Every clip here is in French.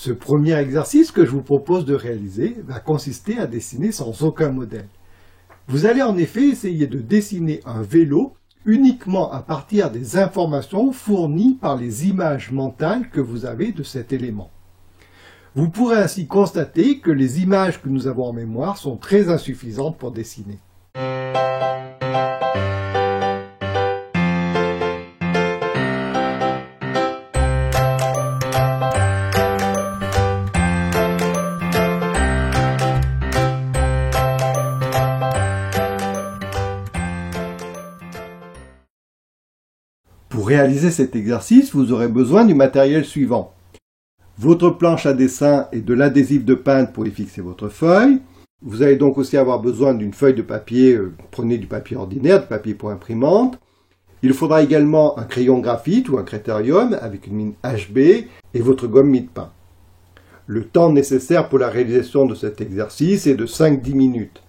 Ce premier exercice que je vous propose de réaliser va consister à dessiner sans aucun modèle. Vous allez en effet essayer de dessiner un vélo uniquement à partir des informations fournies par les images mentales que vous avez de cet élément. Vous pourrez ainsi constater que les images que nous avons en mémoire sont très insuffisantes pour dessiner. Pour réaliser cet exercice, vous aurez besoin du matériel suivant. Votre planche à dessin et de l'adhésif de peintre pour y fixer votre feuille. Vous allez donc aussi avoir besoin d'une feuille de papier, prenez du papier ordinaire, du papier pour imprimante. Il faudra également un crayon graphite ou un critérium avec une mine HB et votre gomme mie-de-pain. Le temps nécessaire pour la réalisation de cet exercice est de 5-10 minutes.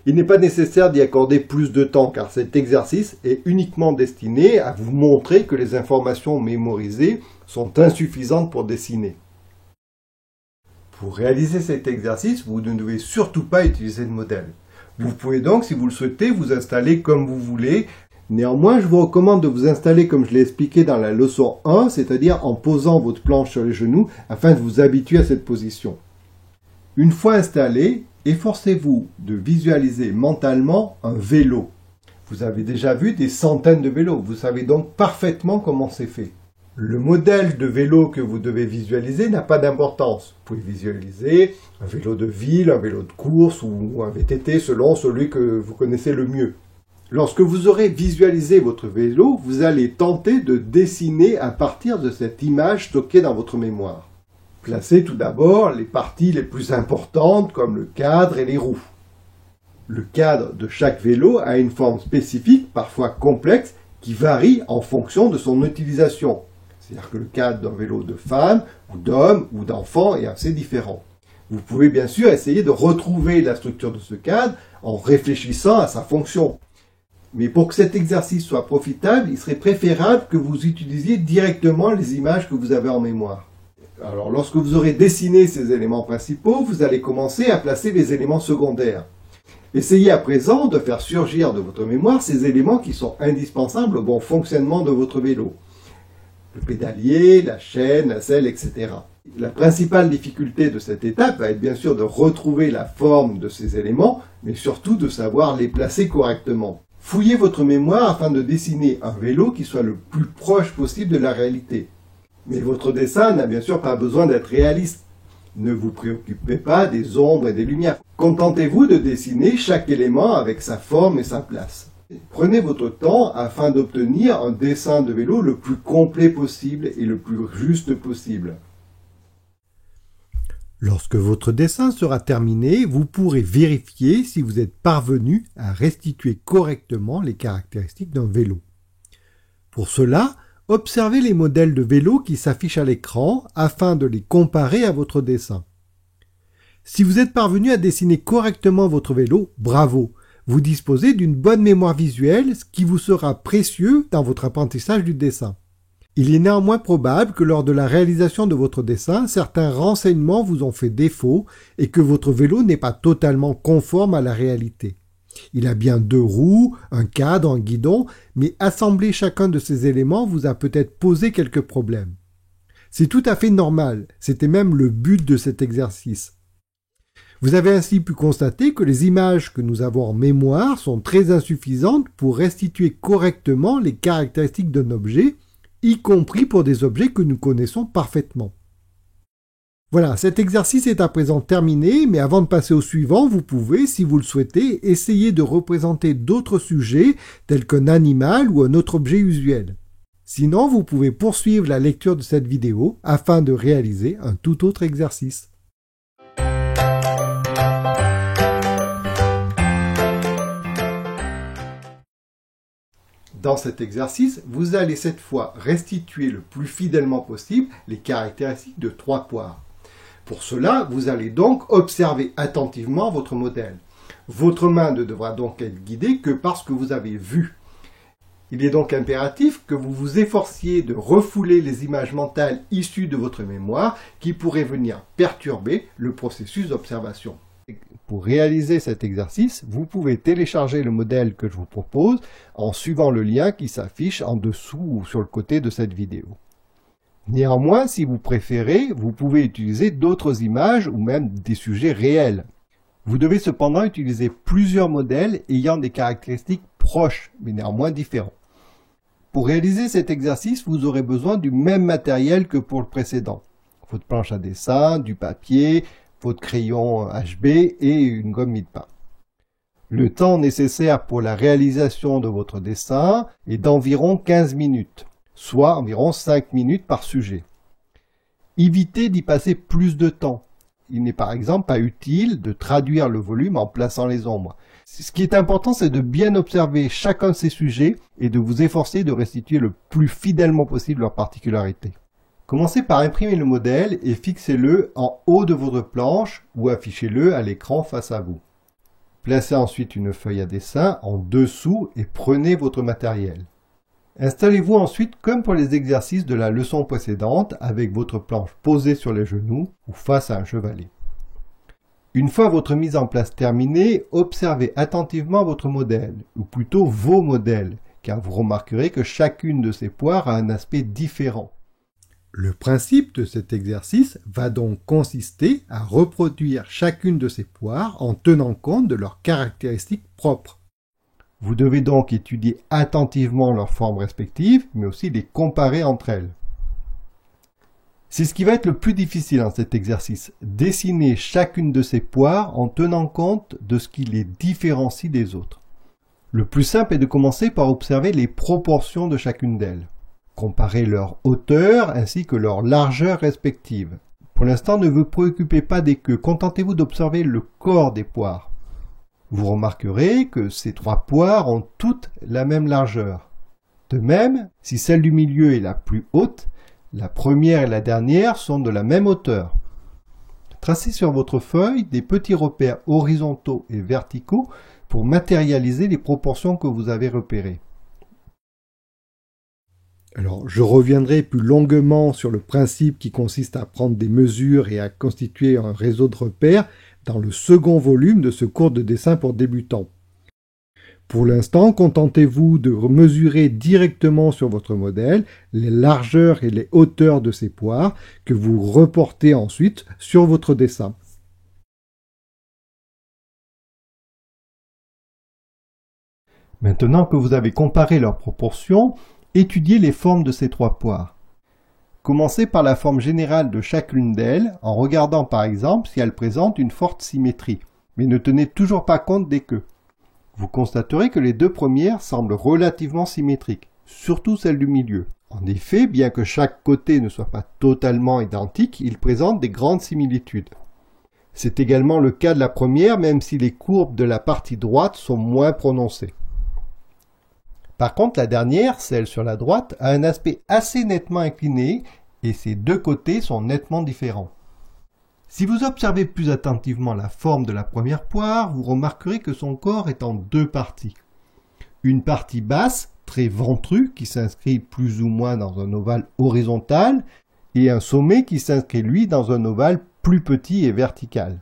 Il n'est pas nécessaire d'y accorder plus de temps car cet exercice est uniquement destiné à vous montrer que les informations mémorisées sont insuffisantes pour dessiner. Pour réaliser cet exercice, vous ne devez surtout pas utiliser de modèle. Vous pouvez donc, si vous le souhaitez, vous installer comme vous voulez. Néanmoins, je vous recommande de vous installer comme je l'ai expliqué dans la leçon 1, c'est-à-dire en posant votre planche sur les genoux afin de vous habituer à cette position. Une fois installé, efforcez-vous de visualiser mentalement un vélo. Vous avez déjà vu des centaines de vélos, vous savez donc parfaitement comment c'est fait. Le modèle de vélo que vous devez visualiser n'a pas d'importance. Vous pouvez visualiser un vélo de ville, un vélo de course ou un VTT selon celui que vous connaissez le mieux. Lorsque vous aurez visualisé votre vélo, vous allez tenter de dessiner à partir de cette image stockée dans votre mémoire. Placez tout d'abord les parties les plus importantes comme le cadre et les roues. Le cadre de chaque vélo a une forme spécifique, parfois complexe, qui varie en fonction de son utilisation. C'est-à-dire que le cadre d'un vélo de femme, ou d'homme, ou d'enfant est assez différent. Vous pouvez bien sûr essayer de retrouver la structure de ce cadre en réfléchissant à sa fonction. Mais pour que cet exercice soit profitable, il serait préférable que vous utilisiez directement les images que vous avez en mémoire. Alors, lorsque vous aurez dessiné ces éléments principaux, vous allez commencer à placer les éléments secondaires. Essayez à présent de faire surgir de votre mémoire ces éléments qui sont indispensables au bon fonctionnement de votre vélo. Le pédalier, la chaîne, la selle, etc. La principale difficulté de cette étape va être bien sûr de retrouver la forme de ces éléments, mais surtout de savoir les placer correctement. Fouillez votre mémoire afin de dessiner un vélo qui soit le plus proche possible de la réalité. Mais votre dessin n'a bien sûr pas besoin d'être réaliste. Ne vous préoccupez pas des ombres et des lumières. Contentez-vous de dessiner chaque élément avec sa forme et sa place. Prenez votre temps afin d'obtenir un dessin de vélo le plus complet possible et le plus juste possible. Lorsque votre dessin sera terminé, vous pourrez vérifier si vous êtes parvenu à restituer correctement les caractéristiques d'un vélo. Pour cela, observez les modèles de vélos qui s'affichent à l'écran afin de les comparer à votre dessin. Si vous êtes parvenu à dessiner correctement votre vélo, bravo! Vous disposez d'une bonne mémoire visuelle, ce qui vous sera précieux dans votre apprentissage du dessin. Il est néanmoins probable que lors de la réalisation de votre dessin, certains renseignements vous ont fait défaut et que votre vélo n'est pas totalement conforme à la réalité. Il a bien 2 roues, un cadre, un guidon, mais assembler chacun de ces éléments vous a peut-être posé quelques problèmes. C'est tout à fait normal, c'était même le but de cet exercice. Vous avez ainsi pu constater que les images que nous avons en mémoire sont très insuffisantes pour restituer correctement les caractéristiques d'un objet, y compris pour des objets que nous connaissons parfaitement. Voilà, cet exercice est à présent terminé, mais avant de passer au suivant, vous pouvez, si vous le souhaitez, essayer de représenter d'autres sujets tels qu'un animal ou un autre objet usuel. Sinon, vous pouvez poursuivre la lecture de cette vidéo afin de réaliser un tout autre exercice. Dans cet exercice, vous allez cette fois restituer le plus fidèlement possible les caractéristiques de 3 poires. Pour cela, vous allez donc observer attentivement votre modèle. Votre main ne devra donc être guidée que par ce que vous avez vu. Il est donc impératif que vous vous efforciez de refouler les images mentales issues de votre mémoire qui pourraient venir perturber le processus d'observation. Pour réaliser cet exercice, vous pouvez télécharger le modèle que je vous propose en suivant le lien qui s'affiche en dessous ou sur le côté de cette vidéo. Néanmoins, si vous préférez, vous pouvez utiliser d'autres images ou même des sujets réels. Vous devez cependant utiliser plusieurs modèles ayant des caractéristiques proches, mais néanmoins différents. Pour réaliser cet exercice, vous aurez besoin du même matériel que pour le précédent. Votre planche à dessin, du papier, votre crayon HB et une gomme mille-pain. Le temps nécessaire pour la réalisation de votre dessin est d'environ 15 minutes, soit environ 5 minutes par sujet. Évitez d'y passer plus de temps. Il n'est par exemple pas utile de traduire le volume en plaçant les ombres. Ce qui est important, c'est de bien observer chacun de ces sujets et de vous efforcer de restituer le plus fidèlement possible leurs particularités. Commencez par imprimer le modèle et fixez-le en haut de votre planche ou affichez-le à l'écran face à vous. Placez ensuite une feuille à dessin en dessous et prenez votre matériel. Installez-vous ensuite comme pour les exercices de la leçon précédente avec votre planche posée sur les genoux ou face à un chevalet. Une fois votre mise en place terminée, observez attentivement votre modèle, ou plutôt vos modèles, car vous remarquerez que chacune de ces poires a un aspect différent. Le principe de cet exercice va donc consister à reproduire chacune de ces poires en tenant compte de leurs caractéristiques propres. Vous devez donc étudier attentivement leurs formes respectives, mais aussi les comparer entre elles. C'est ce qui va être le plus difficile dans cet exercice, dessiner chacune de ces poires en tenant compte de ce qui les différencie des autres. Le plus simple est de commencer par observer les proportions de chacune d'elles. Comparez leur hauteur ainsi que leur largeur respective. Pour l'instant, ne vous préoccupez pas des queues, contentez-vous d'observer le corps des poires. Vous remarquerez que ces 3 poires ont toutes la même largeur. De même, si celle du milieu est la plus haute, la première et la dernière sont de la même hauteur. Tracez sur votre feuille des petits repères horizontaux et verticaux pour matérialiser les proportions que vous avez repérées. Alors, je reviendrai plus longuement sur le principe qui consiste à prendre des mesures et à constituer un réseau de repères dans le second volume de ce cours de dessin pour débutants. Pour l'instant, contentez-vous de mesurer directement sur votre modèle les largeurs et les hauteurs de ces poires que vous reportez ensuite sur votre dessin. Maintenant que vous avez comparé leurs proportions, étudiez les formes de ces 3 poires. Commencez par la forme générale de chacune d'elles en regardant par exemple si elles présentent une forte symétrie, mais ne tenez toujours pas compte des queues. Vous constaterez que les 2 premières semblent relativement symétriques, surtout celle du milieu. En effet, bien que chaque côté ne soit pas totalement identique, ils présentent des grandes similitudes. C'est également le cas de la première, même si les courbes de la partie droite sont moins prononcées. Par contre, la dernière, celle sur la droite, a un aspect assez nettement incliné et ses 2 côtés sont nettement différents. Si vous observez plus attentivement la forme de la première poire, vous remarquerez que son corps est en 2 parties. Une partie basse, très ventrue, qui s'inscrit plus ou moins dans un ovale horizontal, et un sommet qui s'inscrit lui dans un ovale plus petit et vertical.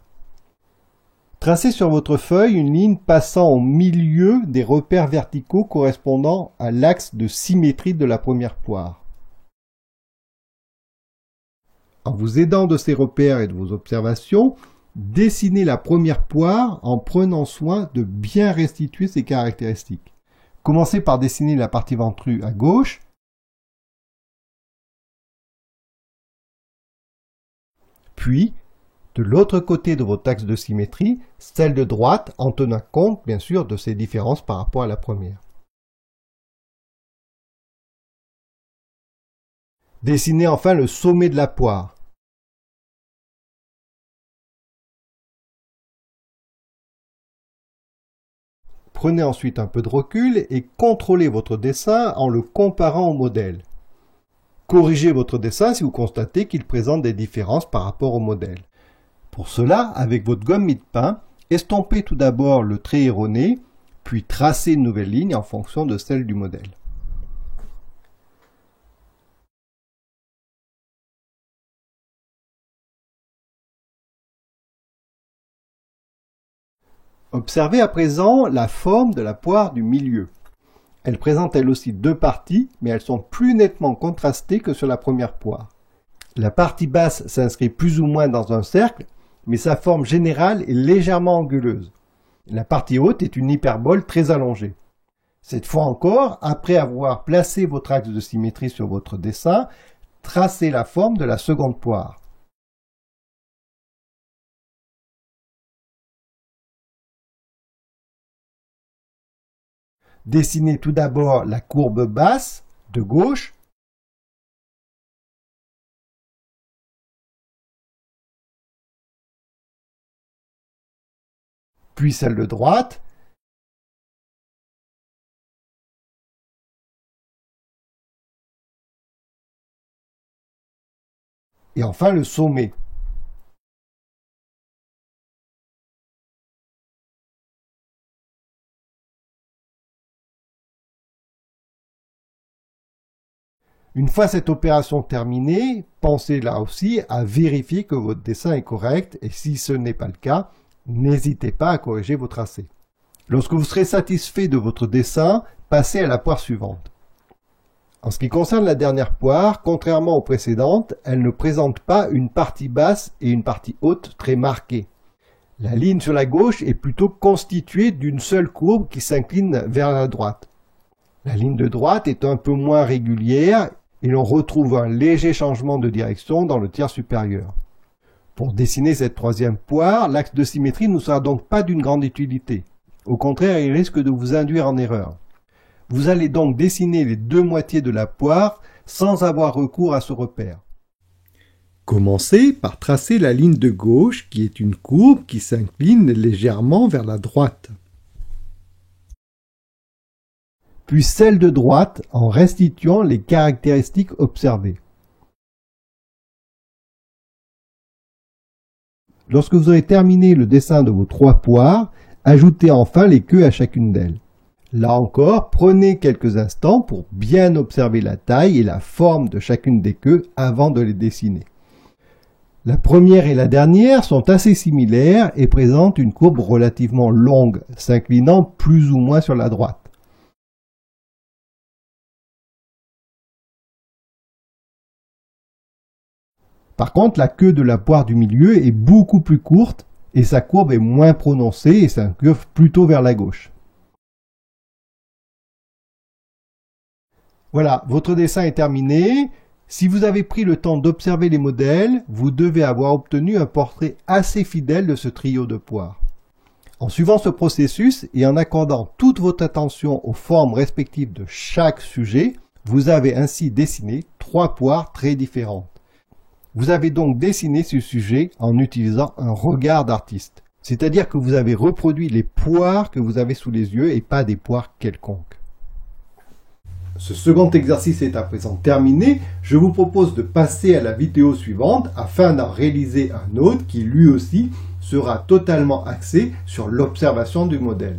Tracez sur votre feuille une ligne passant au milieu des repères verticaux correspondant à l'axe de symétrie de la première poire. En vous aidant de ces repères et de vos observations, dessinez la première poire en prenant soin de bien restituer ses caractéristiques. Commencez par dessiner la partie ventrue à gauche, puis de l'autre côté de votre axe de symétrie, celle de droite, en tenant compte bien sûr de ces différences par rapport à la première. Dessinez enfin le sommet de la poire. Prenez ensuite un peu de recul et contrôlez votre dessin en le comparant au modèle. Corrigez votre dessin si vous constatez qu'il présente des différences par rapport au modèle. Pour cela, avec votre gomme mille-pain, estompez tout d'abord le trait erroné, puis tracez une nouvelle ligne en fonction de celle du modèle. Observez à présent la forme de la poire du milieu. Elle présente elle aussi deux parties, mais elles sont plus nettement contrastées que sur la première poire. La partie basse s'inscrit plus ou moins dans un cercle, mais sa forme générale est légèrement anguleuse. La partie haute est une hyperbole très allongée. Cette fois encore, après avoir placé votre axe de symétrie sur votre dessin, tracez la forme de la seconde poire. Dessinez tout d'abord la courbe basse de gauche, puis celle de droite, et enfin le sommet. Une fois cette opération terminée, pensez là aussi à vérifier que votre dessin est correct et si ce n'est pas le cas, n'hésitez pas à corriger vos tracés. Lorsque vous serez satisfait de votre dessin, passez à la poire suivante. En ce qui concerne la dernière poire, contrairement aux précédentes, elle ne présente pas une partie basse et une partie haute très marquées. La ligne sur la gauche est plutôt constituée d'une seule courbe qui s'incline vers la droite. La ligne de droite est un peu moins régulière et l'on retrouve un léger changement de direction dans le tiers supérieur. Pour dessiner cette troisième poire, l'axe de symétrie ne sera donc pas d'une grande utilité. Au contraire, il risque de vous induire en erreur. Vous allez donc dessiner les deux moitiés de la poire sans avoir recours à ce repère. Commencez par tracer la ligne de gauche qui est une courbe qui s'incline légèrement vers la droite. Puis celle de droite en restituant les caractéristiques observées. Lorsque vous aurez terminé le dessin de vos trois poires, ajoutez enfin les queues à chacune d'elles. Là encore, prenez quelques instants pour bien observer la taille et la forme de chacune des queues avant de les dessiner. La première et la dernière sont assez similaires et présentent une courbe relativement longue, s'inclinant plus ou moins sur la droite. Par contre, la queue de la poire du milieu est beaucoup plus courte et sa courbe est moins prononcée et s'incurve plutôt vers la gauche. Voilà, votre dessin est terminé. Si vous avez pris le temps d'observer les modèles, vous devez avoir obtenu un portrait assez fidèle de ce trio de poires. En suivant ce processus et en accordant toute votre attention aux formes respectives de chaque sujet, vous avez ainsi dessiné trois poires très différentes. Vous avez donc dessiné ce sujet en utilisant un regard d'artiste. C'est-à-dire que vous avez reproduit les poires que vous avez sous les yeux et pas des poires quelconques. Ce second exercice est à présent terminé. Je vous propose de passer à la vidéo suivante afin d'en réaliser un autre qui lui aussi sera totalement axé sur l'observation du modèle.